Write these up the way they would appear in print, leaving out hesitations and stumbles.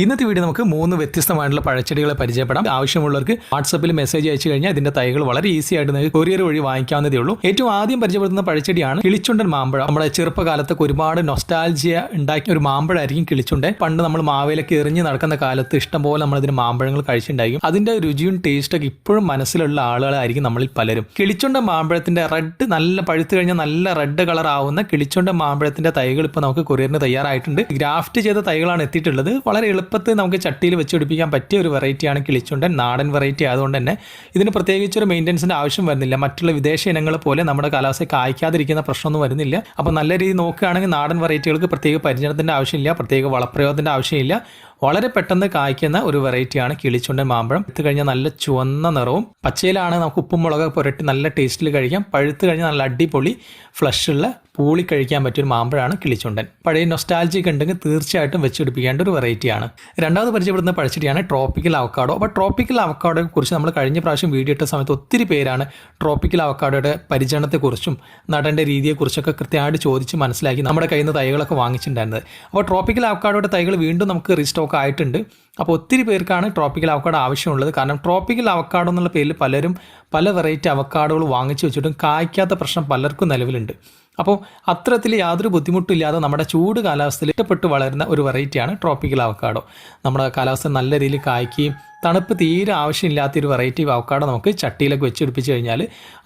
ഇന്നത്തെ വീഡിയോ നമുക്ക് 3 വ്യത്യസ്തമായിട്ടുള്ള പഴച്ചെടികളെ പരിചയപ്പെടാം. ആവശ്യമുള്ളവർക്ക് വാട്സപ്പിൽ മെസ്സേജ് അയച്ചു കഴിഞ്ഞാൽ ഇതിന്റെ തൈകൾ വളരെ ഈസി ആയിട്ട് നിങ്ങൾക്ക് കൊറിയർ വഴി വാങ്ങിക്കാവുന്നതേ ഉള്ളൂ. ഏറ്റവും ആദ്യം പരിചയപ്പെടുത്തുന്ന പഴച്ചെടിയാണ് കിളിച്ചുണ്ടൻ മാമ്പഴം. നമ്മുടെ ചെറുപ്പകാലത്തൊക്കെ ഒരുപാട് നൊസ്റ്റാൾജിയ ഉണ്ടാക്കിയ ഒരു മാമ്പഴമായിരിക്കും കിളിച്ചുണ്ടൻ. പണ്ട് നമ്മൾ മാവേലൊക്കെ എറിഞ്ഞ് നടക്കുന്ന കാലത്ത് ഇഷ്ടംപോലെ നമ്മൾ ഇതിന് മാമ്പഴങ്ങൾ കഴിച്ചിട്ടുണ്ടായിരിക്കും. അതിന്റെ രുചിയും ടേസ്റ്റൊക്കെ ഇപ്പോഴും മനസ്സിലുള്ള ആളുകളായിരിക്കും നമ്മളിൽ പലരും. കിളിച്ചുണ്ടൻ മാമ്പഴത്തിന്റെ റെഡ് നല്ല പഴുത്തു കഴിഞ്ഞാൽ നല്ല റെഡ് കളർ ആവുന്ന കിളിച്ചുണ്ടൻ മാമ്പഴത്തിന്റെ തൈകൾ ഇപ്പോൾ നമുക്ക് കൊറിയറിന് തയ്യാറായിട്ടുണ്ട്. ഗ്രാഫ്റ്റ് ചെയ്ത തൈകളാണ് എത്തിയിട്ടുള്ളത്. വളരെ എളുപ്പത്തിൽ നമുക്ക് ചട്ടിയിൽ വെച്ച് പിടിപ്പിക്കാൻ പറ്റിയ ഒരു വെറൈറ്റിയാണ് കിളിച്ചുണ്ടൻ. നാടൻ വെറൈറ്റി ആയതുകൊണ്ട് തന്നെ ഇതിന് പ്രത്യേകിച്ച് ഒരു മെയിൻ്റനൻസിന്റെ ആവശ്യം വരുന്നില്ല. മറ്റുള്ള വിദേശ ഇനങ്ങൾ പോലെ നമ്മുടെ കാലാവസ്ഥ കായ്ക്കാതിരിക്കുന്ന പ്രശ്നമൊന്നും വരുന്നില്ല. അപ്പോൾ നല്ല രീതിയിൽ നോക്കുകയാണെങ്കിൽ നാടൻ വെറൈറ്റികൾക്ക് പ്രത്യേക പരിചരണത്തിന്റെ ആവശ്യമില്ല, പ്രത്യേക വളപ്രയോഗത്തിന്റെ ആവശ്യമില്ല. വളരെ പെട്ടെന്ന് കായ്ക്കുന്ന ഒരു വെറൈറ്റിയാണ് കിളിച്ചുണ്ടൻ മാമ്പഴം. എടുത്തു കഴിഞ്ഞാൽ നല്ല ചുവന്ന നിറവും പച്ചയിലാണ് നമുക്ക് ഉപ്പും മുളക് പുരട്ടി നല്ല ടേസ്റ്റിൽ കഴിക്കാം. പഴുത്ത് കഴിഞ്ഞാൽ നല്ല അടിപൊളി ഫ്ലഷുള്ള പൂളി കഴിക്കാൻ പറ്റിയൊരു മാമ്പഴമാണ് കിളിച്ചുണ്ടൻ. പഴയ നൊസ്റ്റാൾജിയൊക്കെ ഉണ്ടെങ്കിൽ തീർച്ചയായിട്ടും വെച്ചുപിടിപ്പിക്കേണ്ട ഒരു വെറൈറ്റിയാണ്. രണ്ടാമത് പരിചയപ്പെടുന്ന പഴച്ചെടിയാണ് ട്രോപ്പിക്കൽ അവക്കാഡോ. അപ്പോൾ ട്രോപ്പിക്കൽ അവക്കാഡോയെ കുറിച്ച് നമ്മൾ കഴിഞ്ഞ പ്രാവശ്യം വീഡിയോ ഇട്ട സമയത്ത് ഒത്തിരി പേരാണ് ട്രോപ്പിക്കൽ അവക്കാഡോയുടെ പരിചരണത്തെക്കുറിച്ചും നടേണ്ട രീതിയെക്കുറിച്ചൊക്കെ കൃത്യമായിട്ട് ചോദിച്ച് മനസ്സിലാക്കി നമ്മുടെ കയ്യിൽ നിന്ന് തൈകളൊക്കെ വാങ്ങിച്ചിട്ടുണ്ടായിരുന്നത്. അപ്പോൾ ട്രോപ്പിക്കൽ അവക്കാഡോയുടെ തൈകൾ വീണ്ടും നമുക്ക് റീസ്റ്റോക്ക് ആയിട്ടുണ്ട്. അപ്പോൾ ഒത്തിരി പേർക്കാണ് ട്രോപ്പിക്കൽ അവക്കാഡോ ആവശ്യമുള്ളത്. കാരണം ട്രോപ്പിക്കൽ അവക്കാഡോ എന്നുള്ള പേരിൽ പലരും പല വെറൈറ്റി അവക്കാഡോകൾ വാങ്ങിച്ചു വെച്ചിട്ടും കായ്ക്കാത്ത പ്രശ്നം പലർക്കും നിലവിലുണ്ട്. അപ്പോൾ അത്തരത്തിൽ യാതൊരു ബുദ്ധിമുട്ടില്ലാതെ നമ്മുടെ ചൂട് കാലാവസ്ഥയിൽ ഇഷ്ടപ്പെട്ട് വളരുന്ന ഒരു വെറൈറ്റിയാണ് ട്രോപ്പിക്കൽ അവക്കാഡോ. നമ്മുടെ കാലാവസ്ഥ നല്ല രീതിയിൽ കായ്ക്കുകയും തണുപ്പ് തീരെ ആവശ്യമില്ലാത്തൊരു വെറൈറ്റി അവക്കാഡോ നമുക്ക് ചട്ടിയിലൊക്കെ വെച്ചെടുപ്പിച്ച് കഴിഞ്ഞാൽ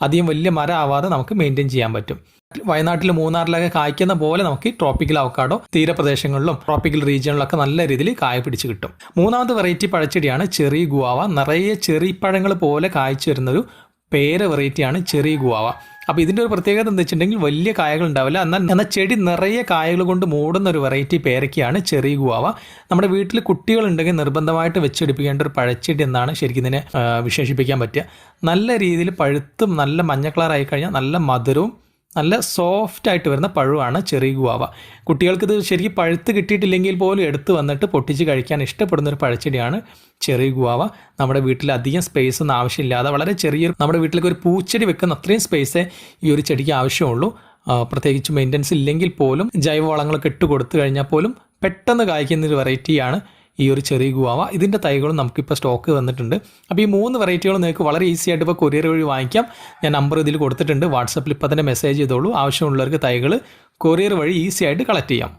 അധികം വലിയ മരം ആവാതെ നമുക്ക് മെയിൻറ്റെയിൻ ചെയ്യാൻ പറ്റും. വയനാട്ടിൽ മൂന്നാറിലൊക്കെ കായ്ക്കുന്ന പോലെ നമുക്ക് ട്രോപ്പിക്കൽ അവക്കാഡോ തീരപ്രദേശങ്ങളിലും ട്രോപ്പിക്കൽ റീജിയണിലൊക്കെ നല്ല രീതിയിൽ കായ പിടിച്ച് കിട്ടും. മൂന്നാമത്തെ വെറൈറ്റി പഴച്ചെടിയാണ് ചെറി ഗുവാവ. നിറയെ ചെറി പഴങ്ങൾ പോലെ കായ്ച്ചു വരുന്നൊരു പേര വെറൈറ്റിയാണ് ചെറി ഗുവാവ. അപ്പോൾ ഇതിൻ്റെ ഒരു പ്രത്യേകത എന്താ വെച്ചിട്ടുണ്ടെങ്കിൽ വലിയ കായകൾ ഉണ്ടാവില്ല, എന്നാൽ ചെടി നിറയെ കായകൾ കൊണ്ട് മൂടുന്ന ഒരു വെറൈറ്റി പേരയ്ക്കാണ് ചെറി ഗുവാവ. നമ്മുടെ വീട്ടിൽ കുട്ടികളുണ്ടെങ്കിൽ നിർബന്ധമായിട്ട് വെച്ചെടുപ്പിക്കേണ്ട ഒരു പഴച്ചെടി എന്നാണ് ശരിക്കും ഇതിനെ വിശേഷിപ്പിക്കാൻ പറ്റുക. നല്ല രീതിയിൽ പഴുത്തും നല്ല മഞ്ഞ കളറായി കഴിഞ്ഞാൽ നല്ല മധുരവും നല്ല സോഫ്റ്റ് ആയിട്ട് വരുന്ന പഴമാണ് ചെറി ഗുവാവ. കുട്ടികൾക്കിത് ശരിക്കും പഴുത്ത് കിട്ടിയിട്ടില്ലെങ്കിൽ പോലും എടുത്ത് വന്നിട്ട് പൊട്ടിച്ച് കഴിക്കാൻ ഇഷ്ടപ്പെടുന്ന ഒരു പഴച്ചെടിയാണ് ചെറി ഗുവാവ. നമ്മുടെ വീട്ടിൽ അധികം സ്പേസ് ഒന്നും ആവശ്യമില്ലാതെ വളരെ ചെറിയ നമ്മുടെ വീട്ടിലേക്ക് ഒരു പൂച്ചെടി വെക്കുന്ന അത്രയും സ്പേസേ ഈ ഒരു ചെടിക്ക് ആവശ്യമുള്ളൂ. പ്രത്യേകിച്ച് മെയിൻ്റനൻസ് ഇല്ലെങ്കിൽ പോലും ജൈവവളങ്ങളൊക്കെ ഇട്ട് കൊടുത്തു കഴിഞ്ഞാൽ പോലും പെട്ടെന്ന് കായ്ക്കുന്ന ഒരു വെറൈറ്റിയാണ് ഈ ഒരു ചെറി ഗുവാവ. ഇതിൻ്റെ തൈകളും നമുക്കിപ്പോൾ സ്റ്റോക്ക് വന്നിട്ടുണ്ട്. അപ്പോൾ ഈ 3 വെറൈറ്റികളും നിങ്ങൾക്ക് വളരെ ഈസി ആയിട്ട് ഇപ്പോൾ കൊറിയർ വഴി വാങ്ങിക്കാം. ഞാൻ നമ്പർ ഇതിൽ കൊടുത്തിട്ടുണ്ട്. വാട്സപ്പിൽ ഇപ്പോൾ തന്നെ മെസ്സേജ് ചെയ്തോളൂ. ആവശ്യമുള്ളവർക്ക് തൈകൾ കൊറിയർ വഴി ഈസി ആയിട്ട് കളക്ട് ചെയ്യാം.